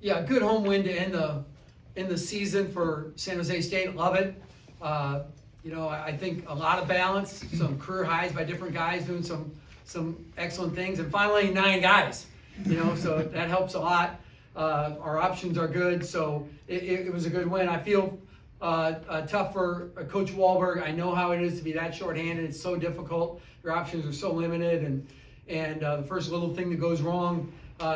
Yeah, good home win to end the season for San Jose State. Love it. I think a lot of balance, some career highs by different guys doing some excellent things, and finally 9 guys. So that helps a lot. Our options are good, so it was a good win. I feel tough for Coach Wahlberg. I know how it is to be that shorthanded. It's so difficult. Your options are so limited, and the first little thing that goes wrong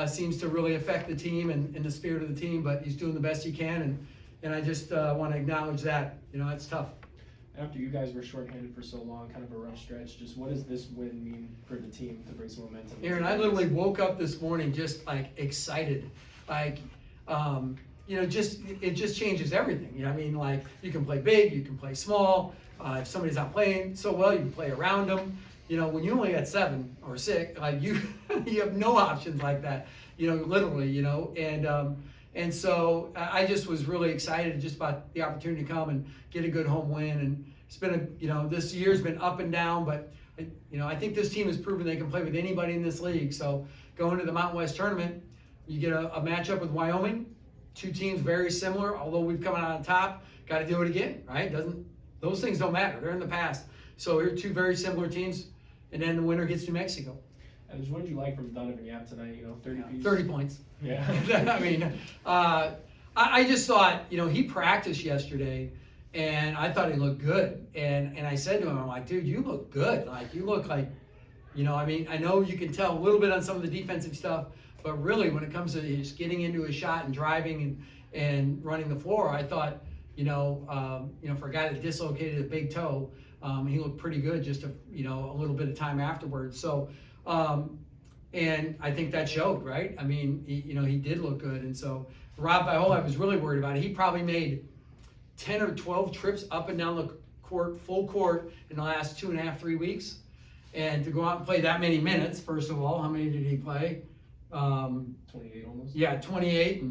seems to really affect the team and the spirit of the team. But he's doing the best he can, and I just want to acknowledge that. It's tough. After you guys were shorthanded for so long, kind of a rough stretch, just what does this win mean for the team to bring some momentum? Aaron, I literally woke up this morning just like excited, like. It just changes everything. Like you can play big, you can play small. If somebody's not playing so well, you can play around them. When you only got 7 or 6, like you have no options like that. Literally. And so I just was really excited just about the opportunity to come and get a good home win. And it's been this year's been up and down, but I think this team has proven they can play with anybody in this league. So going to the Mountain West tournament, you get a matchup with Wyoming. 2 teams very similar, although we've come out on top. Got to do it again, right? Those things don't matter. They're in the past. So here are 2 very similar teams, and then the winner gets New Mexico. And just what did you like from Donavan Yap tonight? 30 points. Yeah. I just thought, he practiced yesterday, and I thought he looked good. And I said to him, I'm like, dude, you look good. Like, you look like, I know you can tell a little bit on some of the defensive stuff, but really, when it comes to just getting into a shot and driving and running the floor, I thought, for a guy that dislocated a big toe, he looked pretty good just a little bit of time afterwards. So, and I think that showed, right? He did look good. And so Rob Viola, I was really worried about it. He probably made 10 or 12 trips up and down the court, full court, in the last 2.5, 3 weeks. And to go out and play that many minutes, first of all, how many did he play? 28 almost. Yeah, 28,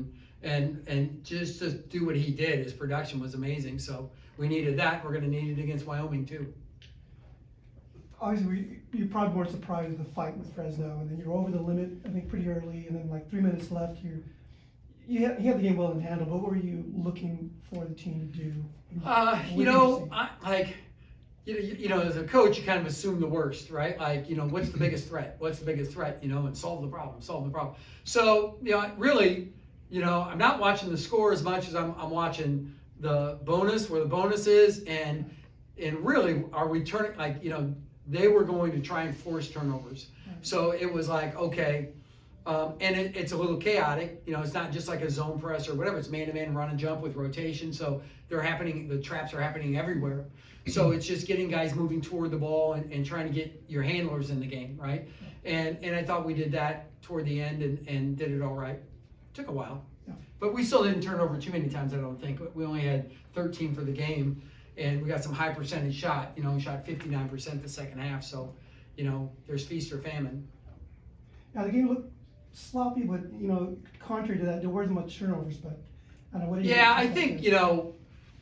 and just to do what he did, his production was amazing. So we needed that. We're going to need it against Wyoming too. Obviously, you're probably more surprised with the fight with Fresno, and then you're over the limit, I think, pretty early, and then like 3 minutes left, you had the game well in hand. What were you looking for the team to do? As a coach, you kind of assume the worst, right? Like, what's the biggest threat? What's the biggest threat? And solve the problem. So, really, I'm not watching the score as much as I'm watching the bonus, where the bonus is, and really, are we turning, they were going to try and force turnovers. So it was like, okay, and it's a little chaotic. It's not just like a zone press or whatever. It's man-to-man run and jump with rotation. So the traps are happening everywhere. So it's just getting guys moving toward the ball and trying to get your handlers in the game, right? And I thought we did that toward the end and did it all right. Took a while. Yeah. But we still didn't turn over too many times, I don't think. We only had 13 for the game, and we got some high percentage shot. We shot 59% the second half. So, there's feast or famine. Now, the game looked sloppy, but, contrary to that, there wasn't much turnovers, but I don't know, what do you think? I think,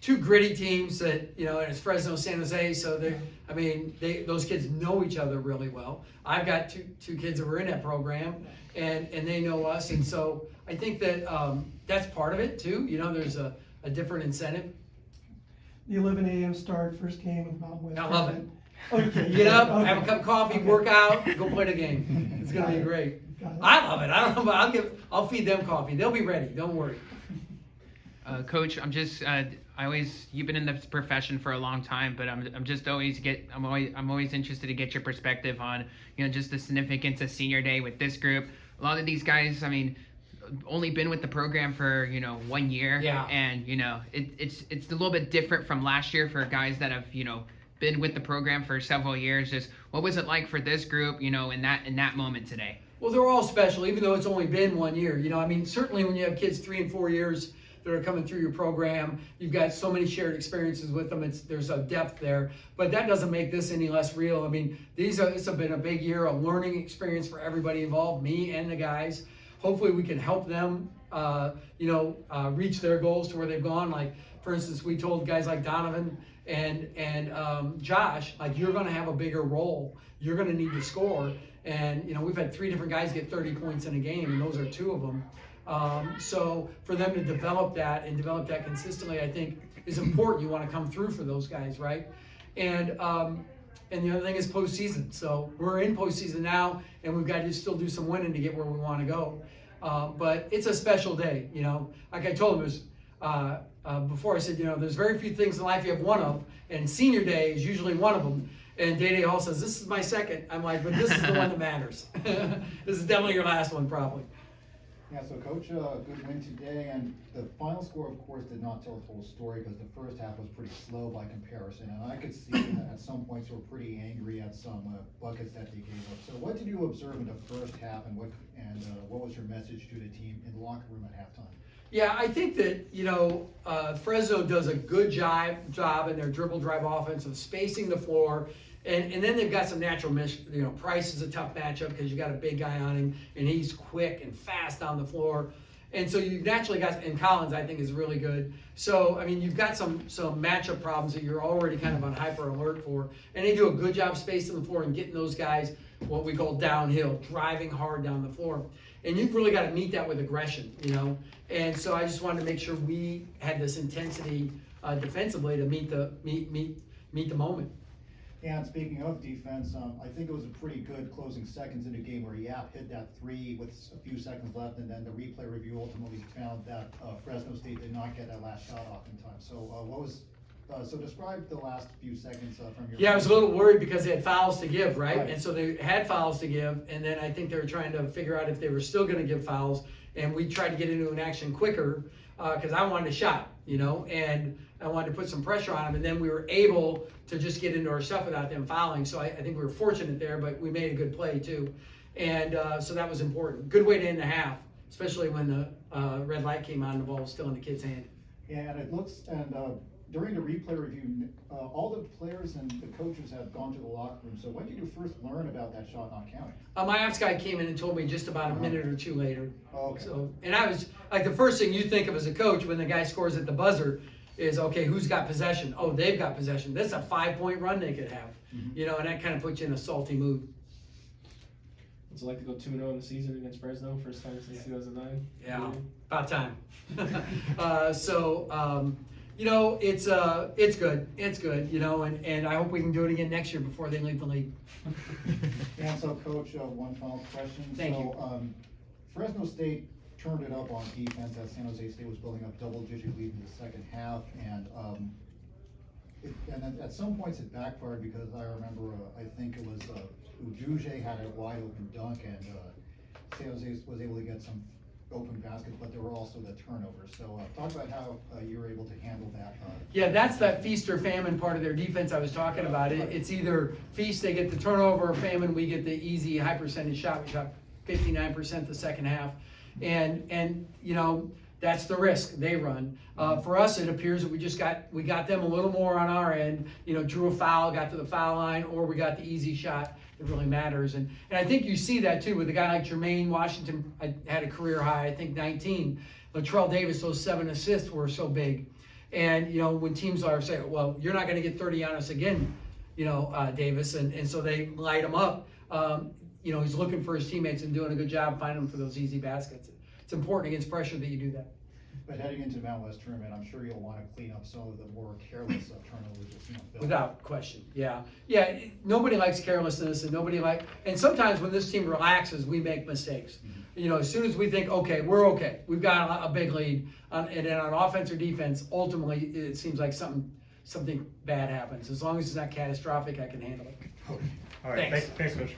2 gritty teams that, and it's Fresno, San Jose, so those kids know each other really well. I've got two kids that were in that program, and they know us, and so I think that that's part of it too. There's a different incentive. The 11 a.m. start, first game of Mountain West. I love it. Okay. Get up, have a cup of coffee, work out, go play the game. It's gonna be great. I love it. I don't know, but I'll feed them coffee. They'll be ready. Don't worry. Coach, you've been in this profession for a long time, but I'm always interested to get your perspective on, just the significance of senior day with this group. A lot of these guys, only been with the program for 1 year. Yeah. And it's a little bit different from last year for guys that have been with the program for several years. Just what was it like for this group, in that moment today? Well, they're all special, even though it's only been 1 year. Certainly when you have kids 3 and 4 years that are coming through your program, you've got so many shared experiences with them. There's a depth there, but that doesn't make this any less real. It's been a big year, a learning experience for everybody involved, me and the guys. Hopefully we can help them, reach their goals to where they've gone. Like, for instance, we told guys like Donavan and Josh, like, you're going to have a bigger role. You're going to need to score. And, we've had 3 different guys get 30 points in a game, and those are 2 of them. So for them to develop that and develop that consistently, I think is important. You want to come through for those guys, right? And the other thing is postseason. So we're in postseason now, and we've got to still do some winning to get where we want to go. But it's a special day, you know. Like I told him, it was, before I said, you know, there's very few things in life you have one of, and senior day is usually one of them. And Day Hall says, this is my second. I'm like, but this is the one that matters. This is definitely your last one, probably. Yeah, so Coach, good win today, and the final score, of course, did not tell the whole story because the first half was pretty slow by comparison, and I could see that at some points you were pretty angry at some buckets that they gave up. So what did you observe in the first half, and what was your message to the team in the locker room at halftime? Yeah, I think that, you know, Fresno does a good job in their dribble drive offense of spacing the floor. And then they've got some natural you know, Price is a tough matchup because you got a big guy on him, and he's quick and fast down the floor. And so you naturally got, and Collins, I think, is really good. So, I mean, you've got some matchup problems that you're already kind of on hyper alert for. And they do a good job spacing the floor and getting those guys what we call downhill, driving hard down the floor. And you've really got to meet that with aggression, you know. And so I just wanted to make sure we had this intensity defensively to meet the moment. And speaking of defense, I think it was a pretty good closing seconds in the game where Yap hit that three with a few seconds left, and then the replay review ultimately found that Fresno State did not get that last shot off in time. So so describe the last few seconds from your. Yeah, I was a little worried because they had fouls to give, right? Right. And so they had fouls to give, and then I think they were trying to figure out if they were still going to give fouls, and we tried to get into an action quicker because I wanted a shot, you know, and I wanted to put some pressure on them, and then we were able to just get into our stuff without them fouling. So I think we were fortunate there, but we made a good play too. And so that was important. Good way to end the half, especially when the red light came on, the ball was still in the kid's hand. Yeah, and it looks, and during the replay review, all the players and the coaches have gone to the locker room. So when did you first learn about that shot not counting? My ops guy came in and told me just about a minute or two later. Oh, okay. So, and I was, like, the first thing you think of as a coach when the guy scores at the buzzer is, okay, who's got possession? Oh, they've got possession. That's a 5-point run they could have. Mm-hmm. You know, and that kind of puts you in a salty mood. Would you like to go 2-0 in the season against Fresno, first time since 2009? Yeah, about time. You know, it's good. It's good, you know, and I hope we can do it again next year before they leave the league. And so, Coach, one final question. Thank you. Fresno State turned it up on defense as San Jose State was building up double-digit lead in the second half, and at some points it backfired because I remember I think it was Ujuje had a wide-open dunk, and San Jose was able to get some open baskets, but there were also the turnovers. So talk about how you were able to handle that. Yeah, that's that feast or famine part of their defense I was talking about. It's either feast, they get the turnover, or famine, we get the easy high percentage shot. We shot 59% the second half. And you know, that's the risk they run. For us, it appears that we got them a little more on our end, you know, drew a foul, got to the foul line, or we got the easy shot that really matters. And I think you see that too with a guy like Jermaine Washington. Had a career high, I think 19. Latrell Davis, those 7 assists were so big. And, you know, when teams are saying, well, you're not going to get 30 on us again, you know, Davis. And so they light him up. You know, he's looking for his teammates and doing a good job finding them for those easy baskets. It's important against pressure that you do that. But heading into the Mountain West tournament, I'm sure you'll want to clean up some of the more careless turnovers. Without question, yeah. Nobody likes carelessness, and sometimes when this team relaxes, we make mistakes. Mm-hmm. You know, as soon as we think, okay, we're okay, we've got a big lead, and then on offense or defense, ultimately it seems like something bad happens. As long as it's not catastrophic, I can handle it. All right, thanks, Coach.